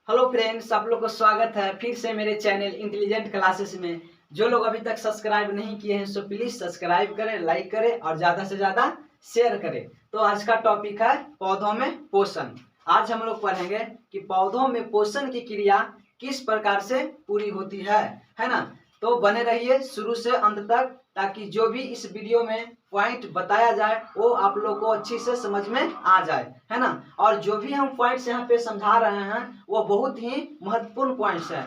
Hello friends, आप लोग को स्वागत है फिर से मेरे चैनल इंटेलिजेंट क्लासेस में। जो लोग अभी तक सब्सक्राइब नहीं किए हैं सो प्लीज सब्सक्राइब करें, लाइक करें और ज़्यादा से ज़्यादा शेयर करें। तो आज का टॉपिक है पौधों में पोषण। आज हम लोग पढ़ेंगे कि पौधों में पोषण की क्रिया किस प्रकार से पूरी होती है ना। तो बने रहिए शुरू से अंत तक, ताकि जो भी इस वीडियो में पॉइंट बताया जाए वो आप लोग को अच्छी से समझ में आ जाए, है ना। और जो भी हम पॉइंट्स यहाँ पे समझा रहे हैं वो बहुत ही महत्वपूर्ण पॉइंट्स है।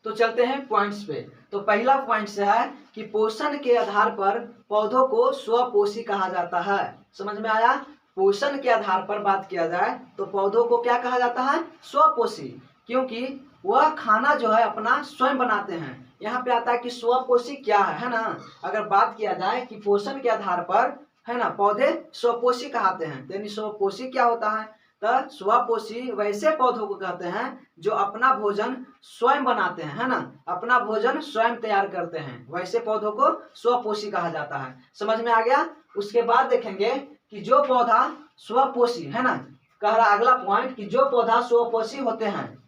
तो चलते हैं पॉइंट्स पे। तो पहला पॉइंट्स है कि पोषण के आधार पर पौधों को स्वपोषी कहा जाता है। समझ में आया? पोषण के आधार पर बात किया जाए तो पौधों को क्या कहा जाता है? स्वपोषी। क्योंकि वह खाना जो है अपना स्वयं बनाते हैं। यहाँ पे आता है कि स्वपोषी क्या है ना। अगर बात किया जाए कि पोषण के आधार पर, है ना, पौधे स्वपोषी कहते हैं, यानी स्वपोषी क्या होता है? तो स्वपोषी वैसे पौधों को कहते हैं जो अपना भोजन स्वयं बनाते हैं, है ना, अपना भोजन स्वयं तैयार करते हैं, वैसे पौधों को स्वपोषी कहा जाता है। समझ में आ गया? उसके बाद देखेंगे कि जो पौधा स्वपोषी, है ना, कह रहा अगला पॉइंट कि जो पौधा स्वपोषी होते हैं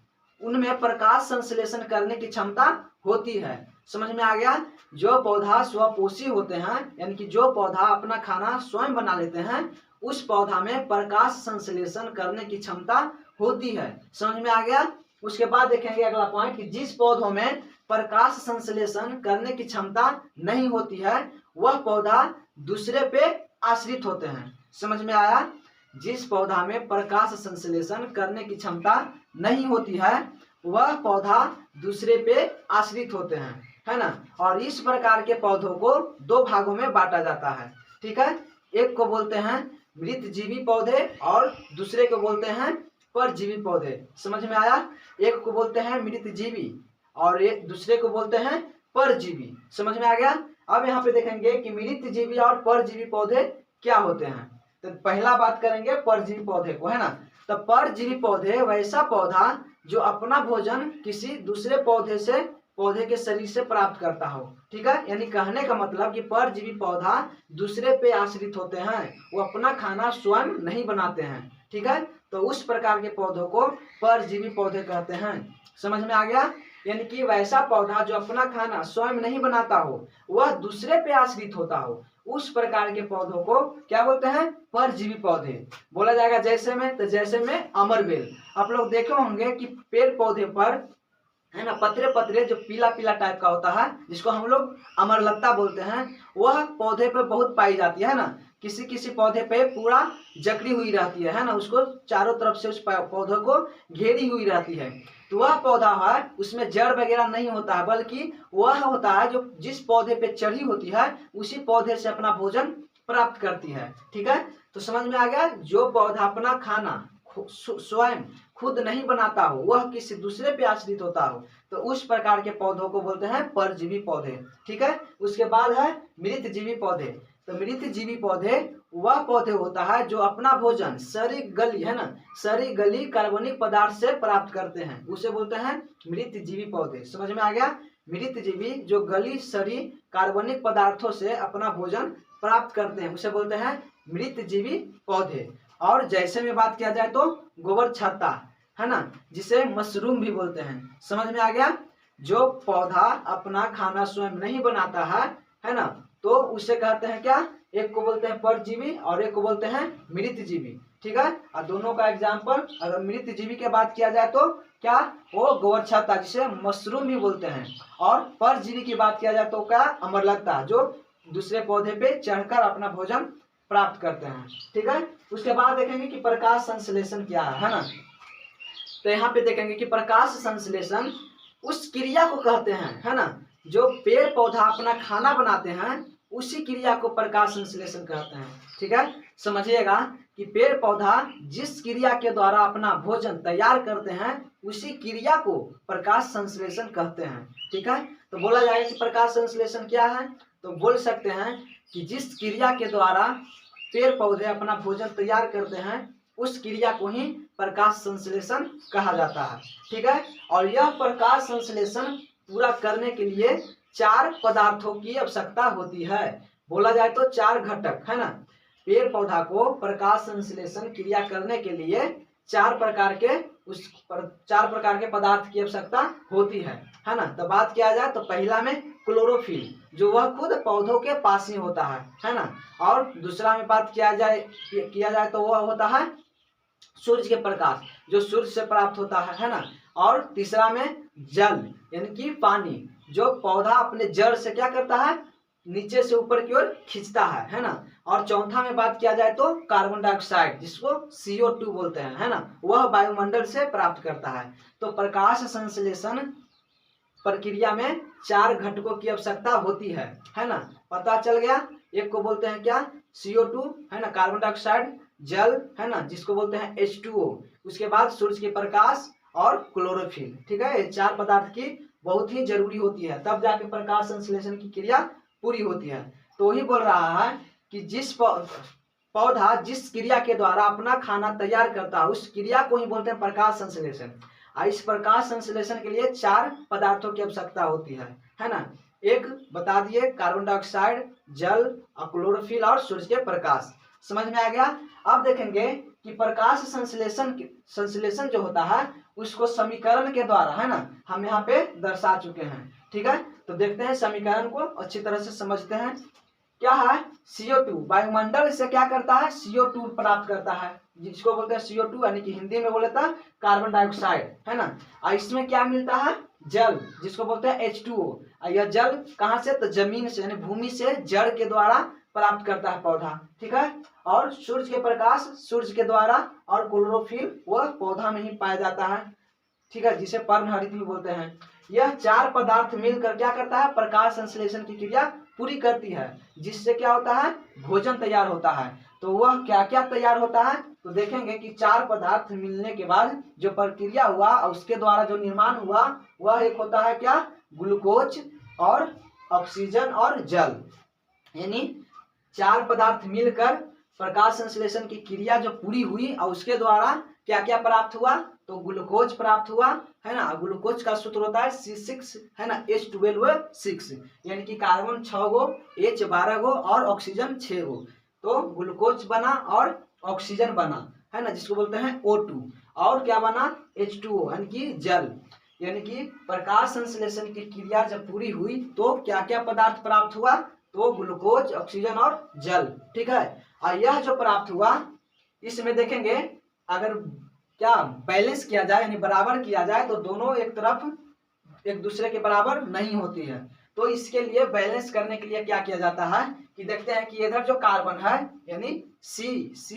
उनमें प्रकाश संश्लेषण करने की क्षमता होती है। समझ में आ गया? जो पौधा स्वपोषी होते हैं, यानी कि जो पौधा अपना खाना स्वयं बना लेते हैं, उस पौधा में प्रकाश संश्लेषण करने की क्षमता होती है। समझ में आ गया? उसके बाद देखेंगे अगला पॉइंट कि जिस पौधों में प्रकाश संश्लेषण करने की क्षमता नहीं होती है वह पौधा दूसरे पे आश्रित होते हैं। समझ में आया? जिस पौधा में प्रकाश संश्लेषण करने की क्षमता नहीं होती है वह पौधा दूसरे पे आश्रित होते हैं, है ना। और इस प्रकार के पौधों को दो भागों में बांटा जाता है, ठीक है। एक को बोलते हैं मृतजीवी पौधे और दूसरे को बोलते हैं परजीवी पौधे। समझ में आया? एक को बोलते हैं मृतजीवी और एक दूसरे को बोलते हैं परजीवी। समझ में आ गया? अब यहाँ पे देखेंगे कि मृतजीवी और परजीवी पौधे क्या होते हैं। तो पहला बात करेंगे परजीवी पौधे को, है ना। तो परजीवी पौधे वैसा पौधा जो अपना भोजन किसी दूसरे पौधे के शरीर से प्राप्त करता हो, ठीक है। यानी कहने का मतलब कि परजीवी पौधा दूसरे पे आश्रित होते हैं, वो अपना खाना स्वयं नहीं बनाते हैं, ठीक है। तो उस प्रकार के पौधों को परजीवी पौधे कहते हैं। समझ में आ गया? यानी कि वैसा पौधा जो अपना खाना स्वयं नहीं बनाता हो, वह दूसरे पे आश्रित होता हो, उस प्रकार के पौधों को क्या बोलते हैं? परजीवी पौधे। बोला जाएगा जैसे में, तो जैसे में अमरबेल। आप लोग देखे होंगे कि पेड़ पौधे पर, है ना, पतरे पतरे जो पीला पीला टाइप का होता है जिसको हम लोग अमरलत्ता बोलते हैं, वह पौधे पे बहुत पाई जाती है ना। किसी किसी पौधे पे पूरा जकड़ी हुई रहती है ना, उसको चारों तरफ से उस पौधे को घेरी हुई रहती है। तो वह पौधा है, उसमें जड़ वगैरह नहीं होता है, बल्कि वह होता है जो जिस पौधे पे चढ़ी होती है उसी पौधे से अपना भोजन प्राप्त करती है, ठीक है। तो समझ में आ गया? जो पौधा अपना खाना स्वयं खुद नहीं बनाता हो, वह किसी दूसरे पे आश्रित होता हो, तो उस प्रकार के पौधों को बोलते हैं परजीवी पौधे, ठीक है। उसके बाद है मृतजीवी पौधे। तो मृतजीवी पौधे वह पौधे होता है जो अपना भोजन सड़ी गली, है ना, सड़ी गली कार्बनिक पदार्थ से प्राप्त करते हैं, उसे बोलते हैं मृतजीवी पौधे। समझ में आ गया? मृतजीवी जो गली सड़ी कार्बनिक पदार्थों से अपना भोजन प्राप्त करते हैं उसे बोलते हैं मृतजीवी पौधे। और जैसे में बात किया जाए तो गोबर छत्ता, है ना, जिसे मशरूम भी बोलते हैं। समझ में आ गया? जो पौधा अपना खाना स्वयं नहीं बनाता है ना, तो उसे कहते हैं क्या? एक को बोलते हैं परजीवी और एक को बोलते हैं मृतजीवी, ठीक है। और दोनों का एग्जाम्पल, अगर मृतजीवी की बात किया जाए तो क्या? वो गोबर छत्ता जिसे मशरूम भी बोलते हैं, और परजीवी की बात किया जाए तो क्या? अमरलत्ता, जो दूसरे पौधे पे चढ़कर अपना भोजन प्राप्त करते हैं, ठीक है। उसके बाद देखेंगे कि प्रकाश संश्लेषण क्या है ना। तो यहाँ पे देखेंगे कि प्रकाश संश्लेषण उस क्रिया को कहते हैं, है ना, जो पेड़ पौधा अपना खाना बनाते हैं उसी क्रिया को प्रकाश संश्लेषण कहते हैं, ठीक है। समझिएगा कि पेड़ पौधा जिस क्रिया के द्वारा अपना भोजन तैयार करते हैं उसी क्रिया को प्रकाश संश्लेषण कहते हैं, ठीक है। तो बोला जाए कि प्रकाश संश्लेषण क्या है, तो बोल सकते हैं कि जिस क्रिया के द्वारा पेड़ पौधे अपना भोजन तैयार करते हैं उस क्रिया को ही प्रकाश संश्लेषण कहा जाता है, ठीक है। और यह प्रकाश संश्लेषण पूरा करने के लिए 4 पदार्थों की आवश्यकता होती है। बोला जाए तो 4 घटक, है ना। पेड़ पौधा को प्रकाश संश्लेषण क्रिया करने के लिए चार प्रकार के पदार्थ की आवश्यकता होती है ना। तो बात किया जाए तो पहला में क्लोरोफिल, जो वह खुद पौधों के पास ही होता है ना। और दूसरा में बात किया जाए तो वह होता है सूर्य के प्रकाश, जो सूर्य से प्राप्त होता है ना। और तीसरा में जल यानी कि पानी, जो पौधा अपने जड़ से क्या करता है, नीचे से ऊपर की ओर खींचता है ना। और चौथा में बात किया जाए तो कार्बन डाइऑक्साइड, जिसको CO2 बोलते हैं है ना, वह वायुमंडल से प्राप्त करता है। तो प्रकाश संश्लेषण प्रक्रिया में 4 घटकों की आवश्यकता होती है ना। पता चल गया। एक को बोलते हैं क्या, CO2 है ना, कार्बन डाइऑक्साइड, जल है ना, जिसको बोलते हैं H2O, उसके बाद सूर्य के प्रकाश और क्लोरोफिल। ठीक है, ये 4 पदार्थ की बहुत ही जरूरी होती है, तब जाके प्रकाश संश्लेषण की क्रिया पूरी होती है। तो ही बोल रहा है कि जिस पौधा जिस क्रिया के द्वारा अपना खाना तैयार करता है, उस क्रिया को ही बोलते हैं प्रकाश संश्लेषण। इस प्रकाश संश्लेषण के लिए 4 पदार्थों की आवश्यकता होती है ना। एक बता दिए, कार्बन डाइऑक्साइड, जल, क्लोरोफिल और सूर्य के प्रकाश। समझ में आ गया। अब देखेंगे कि प्रकाश संश्लेषण जो होता है उसको समीकरण के द्वारा है ना हम यहाँ पे दर्शा चुके हैं। ठीक है, तो देखते हैं समीकरण को अच्छी तरह से समझते हैं। क्या है, CO2 वायुमंडल से क्या करता है, CO2 प्राप्त करता है, जिसको बोलते हैं CO2 यानी कि हिंदी में बोले तो कार्बन डाइऑक्साइड है ना। और इसमें क्या मिलता है, जल, जिसको बोलते हैं H2O। यह जल कहाँ से, तो जमीन से यानी भूमि से जड़ के द्वारा प्राप्त करता है पौधा। ठीक है, और सूर्य के प्रकाश सूर्य के द्वारा, और क्लोरोफिल वह पौधा में ही पाया जाता है। ठीक है, जिसे पर्णहरित भी बोलते हैं। यह 4 पदार्थ मिलकर क्या करता है, प्रकाश संश्लेषण की क्रिया पूरी करती है, जिससे क्या होता है, भोजन तैयार होता है। तो वह क्या क्या तैयार होता है, तो देखेंगे कि 4 पदार्थ मिलने के बाद जो प्रक्रिया हुआ और उसके द्वारा जो निर्माण हुआ, वह एक होता है क्या, ग्लूकोज और ऑक्सीजन और जल। यानी 4 पदार्थ मिलकर प्रकाश संश्लेषण की क्रिया जो पूरी हुई और उसके द्वारा क्या क्या प्राप्त हुआ, तो ग्लूकोज प्राप्त हुआ है ना। ग्लूकोज का सूत्र होता है C6 है ना, H12O6, यानी कि कार्बन 6 गो, H 12 गो और ऑक्सीजन 6 गो। तो ग्लूकोज बना और ऑक्सीजन बना है ना, जिसको बोलते हैं O2। और क्या बना, H2O यानी कि जल। यानी कि प्रकाश संश्लेषण की क्रिया जब पूरी हुई तो क्या क्या पदार्थ प्राप्त हुआ, तो ग्लूकोज, ऑक्सीजन और जल। ठीक है, और यह जो प्राप्त हुआ इसमें देखेंगे अगर क्या बैलेंस किया जाए यानी बराबर किया जाए तो दोनों एक तरफ एक दूसरे के बराबर नहीं होती है। तो इसके लिए बैलेंस करने के लिए क्या किया जाता है कि देखते हैं कि इधर जो कार्बन है यानी C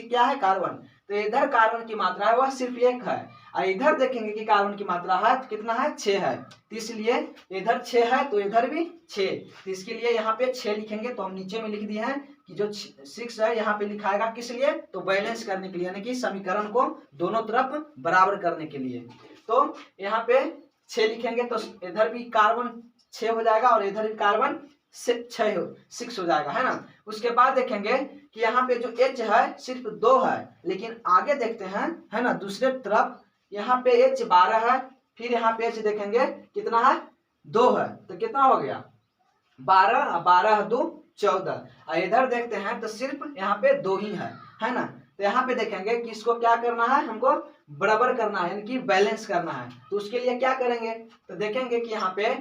क्या है, कार्बन, तो इधर कार्बन की मात्रा है वह सिर्फ 1 है, और इधर देखेंगे कि कार्बन की मात्रा है तो कितना है, 6 है। तो इसलिए इधर 6 है तो इधर भी 6, तो इसके लिए यहाँ पे 6 लिखेंगे। तो हम नीचे में लिख दिए हैं कि जो 6 है यहाँ पे लिखाएगा किस लिए, तो बैलेंस करने के लिए, यानी कि समीकरण को दोनों तरफ बराबर करने के लिए। तो यहाँ पे 6 लिखेंगे तो इधर भी कार्बन 6 हो जाएगा और इधर भी कार्बन 6 हो जाएगा है ना। उसके बाद देखेंगे कि यहाँ पे जो H है सिर्फ 2 है, लेकिन आगे देखते हैं है ना, दूसरे तरफ यहाँ पे H 12 है, फिर यहाँ पे H देखेंगे कितना है, 2 है, तो कितना हो गया 12, 12 2 14। और इधर देखते हैं तो सिर्फ यहाँ पे 2 ही है ना। तो यहाँ पे देखेंगे कि इसको क्या करना है, हमको बराबर करना है यानी कि बैलेंस करना है। तो उसके लिए क्या करेंगे, तो देखेंगे कि यहाँ पे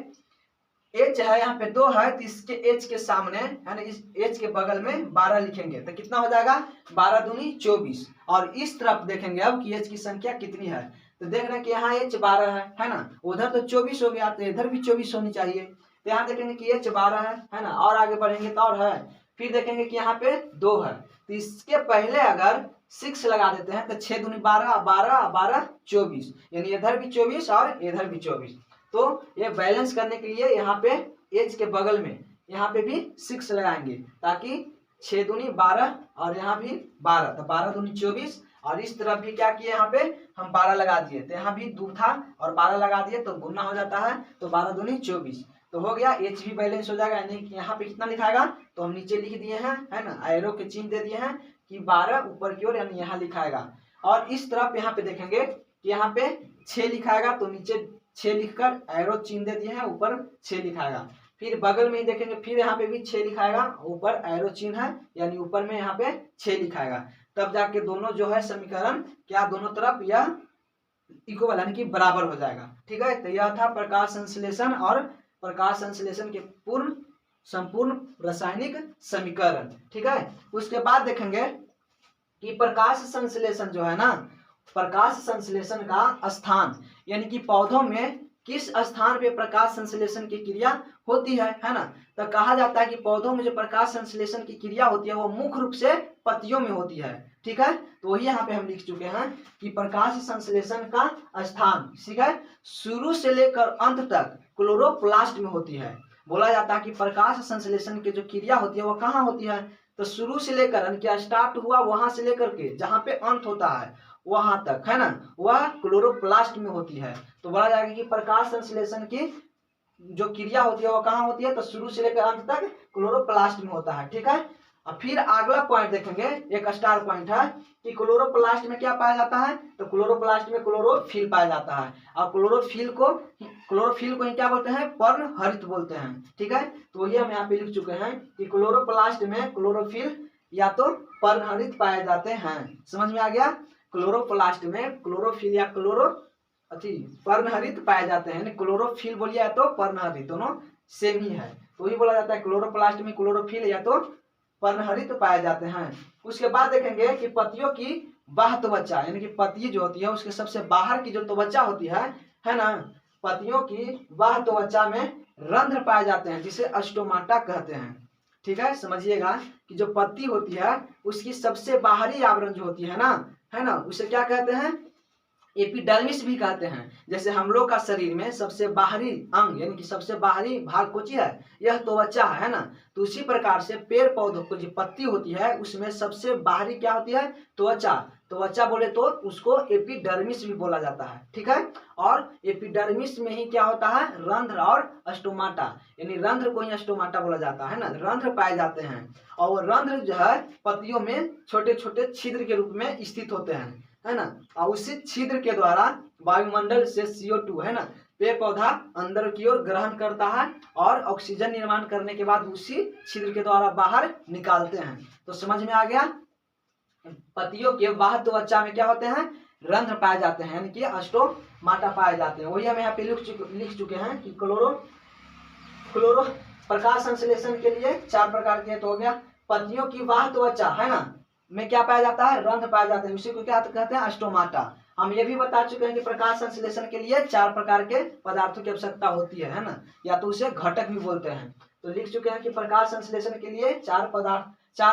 H है, यहाँ पे 2 है, तो इसके H के सामने है ना, इस H के बगल में 12 लिखेंगे तो कितना हो जाएगा, 12 दूनी 24। और इस तरफ देखेंगे अब कि H की संख्या कितनी है, तो देख रहे हैं कि यहाँ H 12 है ना, उधर तो 24 हो गया, तो इधर भी 24 होनी चाहिए। तो यहाँ देखेंगे कि H 12 है ना, और आगे बढ़ेंगे तो और है, फिर देखेंगे कि यहाँ पे 2 है, तो इसके पहले अगर 6 लगा देते हैं तो 6 दूनी 12, 12 12 24, यानी इधर भी 24 और इधर भी 24। तो ये बैलेंस करने के लिए यहाँ पे H के बगल में यहाँ पे भी 6 लगाएंगे, ताकि 6 दूनी 12 और यहाँ भी 12, तो 12 दूनी 24। और इस तरफ भी क्या किए, यहाँ पे हम 12 लगा दिए, तो यहाँ भी 2 था और 12 लगा दिए तो गुना हो जाता है, तो 12 दूनी 24, तो हो गया। H भी बैलेंस हो जाएगा, यानी कि यहाँ पे कितना लिखाएगा, तो हम नीचे लिख दिए हैं है ना, एरो के चिन्ह दे दिए हैं कि 12 ऊपर की ओर यानी यहाँ लिखाएगा। और इस तरफ यहाँ पे देखेंगे कि यहाँ पे 6 लिखाएगा, तो नीचे 6 लिखकर एरो चिन्ह दे दिए हैं, ऊपर 6 लिखाएगा। फिर बगल में ही देखेंगे, फिर यहाँ पे भी 6 लिखाएगा, ऊपर एरो चिन्ह है यानी ऊपर में यहाँ पे 6 लिखाएगा। तब जाके दोनों जो है समीकरण क्या दोनों तरफ यह इक्वल यानी कि बराबर हो जाएगा। ठीक है, तो यह था प्रकाश संश्लेषण और प्रकाश संश्लेषण के संपूर्ण रासायनिक समीकरण। ठीक है, उसके बाद देखेंगे कि प्रकाश संश्लेषण जो है ना, प्रकाश संश्लेषण का स्थान यानी कि पौधों में किस स्थान पे प्रकाश संश्लेषण की क्रिया होती है ना। तो कहा जाता है कि पौधों में जो प्रकाश संश्लेषण की क्रिया होती है वो मुख्य रूप से पत्तियों में होती है। ठीक है, तो वही यहाँ पे हम लिख चुके हैं कि प्रकाश संश्लेषण का स्थान, ठीक है, शुरू से लेकर अंत तक क्लोरोप्लास्ट में होती है। बोला जाता है कि प्रकाश संश्लेषण की जो क्रिया होती है वो कहाँ होती है, तो शुरू से लेकर क्या स्टार्ट हुआ वहां से लेकर के जहाँ पे अंत होता है वहां तक, है ना, वह क्लोरोप्लास्ट में होती है। तो बोला जाएगा कि प्रकाश संश्लेषण की जो क्रिया होती है वो कहाँ होती है, तो शुरू से लेकर अंत तक क्लोरोप्लास्ट में होता है। ठीक है, अब फिर अगला पॉइंट देखेंगे, एक स्टार पॉइंट है कि क्लोरोप्लास्ट में क्या पाया जाता है, तो क्लोरोप्लास्ट में क्लोरोफिल पाया जाता है। और क्लोरोफिल को ही क्या बोलते हैं, पर्णहरित बोलते हैं। ठीक है, तो वही हम यहाँ पे लिख चुके हैं कि क्लोरोप्लास्ट में क्लोरोफिल या तो पर्णहरित पाए जाते हैं। समझ में आ गया, क्लोरोप्लास्ट में क्लोरोफिल या पर्णहरित पाए जाते हैं। क्लोरोफिल बोलिए या तो पर्णहरित, दोनों सेम ही है। तो वही बोला जाता है क्लोरोप्लास्ट में क्लोरोफिल या तो पर्णहरित पाए जाते हैं। उसके बाद देखेंगे कि पत्तियों की बाह्य त्वचा यानी कि पत्ती जो होती है उसके सबसे बाहर की जो त्वचा होती है ना, पत्तियों की बाह्य त्वचा में रंध्र पाए जाते हैं जिसे अस्टोमाटा कहते हैं। ठीक है, समझिएगा कि जो पत्ती होती है उसकी सबसे बाहरी आवरण जो होती है ना, उसे क्या कहते हैं, एपिडर्मिस भी कहते हैं। जैसे हम लोग का शरीर में सबसे बाहरी अंग यानी कि सबसे बाहरी भाग कौन सी है, यह त्वचा है ना। तो उसी प्रकार से पेड़ पौधों को जो पत्ती होती है उसमें सबसे बाहरी क्या होती है, त्वचा बोले तो उसको एपिडर्मिस भी बोला जाता है। ठीक है, और एपिडर्मिस में ही क्या होता है, रंध्र और अस्टोमाटा, यानी रंध्र को ही अस्टोमाटा बोला जाता है ना, रंध्र पाए जाते हैं। और वो रंध्र जो है पत्तियों में छोटे छोटे छिद्र के रूप में स्थित होते हैं, है ना। और उसी छिद्र के द्वारा वायुमंडल से CO2 है ना, पेड़ पौधा अंदर की ओर ग्रहण करता है और ऑक्सीजन निर्माण करने के बाद उसी छिद्र के द्वारा बाहर निकालते हैं। तो समझ में आ गया, पत्तियों के बाह्य त्वचा में क्या होते हैं, रंध्र पाए जाते हैं यानी कि अस्टोमाटा पाए जाते हैं। वही हम यहाँ पे लिख चुके हैं कि क्लोरो प्रकाश संश्लेषण के लिए 4 प्रकार के, तो हो गया पत्तियों की बाह्य त्वचा है ना में क्या पाया जाता है, रंध्र पाया जाता है, उसी को क्या कहते हैं, अस्टोमाटा। हम ये भी बता चुके हैं कि प्रकाश संश्लेषण के लिए 4 प्रकार के पदार्थों की आवश्यकता होती है ना, या तो उसे घटक भी बोलते हैं। तो लिख चुके हैं कि प्रकाश संश्लेषण के लिए 4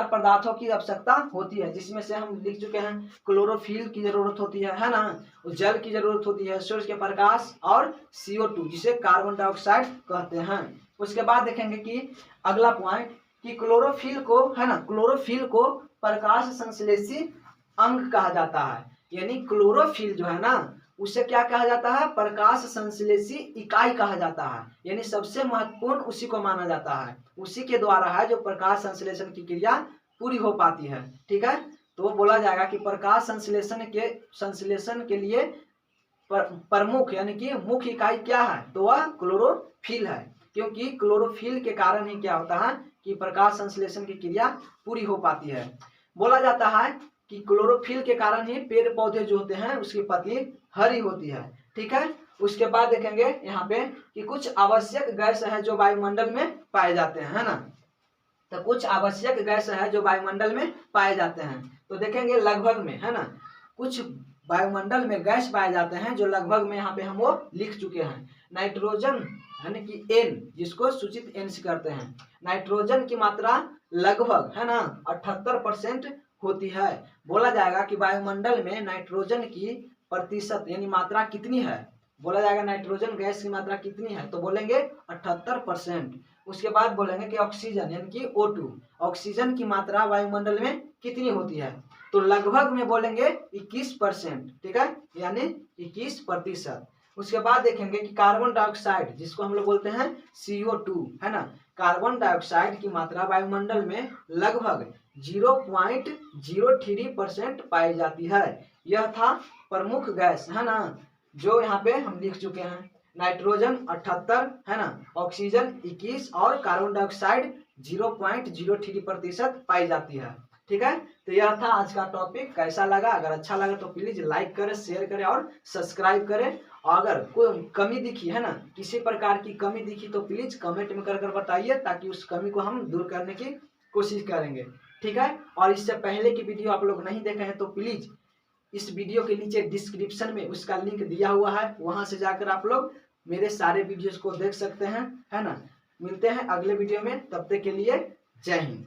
पदार्थों की आवश्यकता होती है, जिसमें से हम लिख चुके हैं क्लोरोफिल की जरूरत होती है ना, जल की जरूरत होती है, सूर्य के प्रकाश और CO2 जिसे कार्बन डाइऑक्साइड कहते हैं। उसके बाद देखेंगे कि अगला पॉइंट कि क्लोरोफिल को है ना, क्लोरोफिल को प्रकाश संश्लेषी अंग कहा जाता है। यानी क्लोरोफिल जो है ना उसे क्या कहा जाता है, प्रकाश संश्लेषी इकाई कहा जाता है। यानी सबसे महत्वपूर्ण उसी को माना जाता है, उसी के द्वारा है जो प्रकाश संश्लेषण की क्रिया पूरी हो पाती है। ठीक है, तो बोला जाएगा कि प्रकाश संश्लेषण के लिए प्रमुख यानी कि मुख्य इकाई क्या है, तो वह क्लोरोफिल है। क्योंकि क्लोरोफिल के कारण ही क्या होता है कि प्रकाश संश्लेषण की क्रिया पूरी हो पाती है। बोला जाता है कि क्लोरोफिल के कारण ही पेड़ पौधे जो होते हैं उसकी पत्ती हरी होती है। ठीक है, उसके बाद देखेंगे यहाँ पे कि कुछ आवश्यक गैस है जो वायुमंडल में पाए जाते हैं, है ना। तो कुछ आवश्यक गैस है जो वायुमंडल में पाए जाते हैं, तो देखेंगे लगभग में, है ना, कुछ वायुमंडल में गैस पाए जाते हैं जो लगभग में यहाँ पे हम वो लिख चुके हैं। नाइट्रोजन यानी कि N, जिसको सूचित N से करते हैं। नाइट्रोजन की मात्रा लगभग है ना 78% होती है। बोला जाएगा कि वायुमंडल में नाइट्रोजन की प्रतिशत यानी मात्रा कितनी है, बोला जाएगा नाइट्रोजन गैस की मात्रा कितनी है, तो बोलेंगे 78%। उसके बाद बोलेंगे कि ऑक्सीजन यानी कि O2, ऑक्सीजन की मात्रा वायुमंडल में कितनी होती है, तो लगभग में बोलेंगे 21%। ठीक है, यानी 21%। उसके बाद देखेंगे कि कार्बन डाइऑक्साइड जिसको हम लोग बोलते हैं CO2 है ना, कार्बन डाइऑक्साइड की मात्रा वायुमंडल में लगभग 0.03% पाई जाती है। यह था प्रमुख गैस है ना, जो यहाँ पे हम लिख चुके हैं। नाइट्रोजन 78 है ना, ऑक्सीजन 21 और कार्बन डाइऑक्साइड 0.03% पाई जाती है। ठीक है, तो यह था आज का टॉपिक। कैसा लगा? अगर अच्छा लगा तो प्लीज लाइक करें, शेयर करें और सब्सक्राइब करें। और अगर कोई कमी दिखी है ना, किसी प्रकार की कमी दिखी तो प्लीज कमेंट में कर बताइए, ताकि उस कमी को हम दूर करने की कोशिश करेंगे। ठीक है, और इससे पहले की वीडियो आप लोग नहीं देखे हैं तो प्लीज इस वीडियो के नीचे डिस्क्रिप्शन में उसका लिंक दिया हुआ है, वहां से जाकर आप लोग मेरे सारे वीडियोस को देख सकते हैं, है ना। मिलते हैं अगले वीडियो में, तब तक के लिए जय हिंद।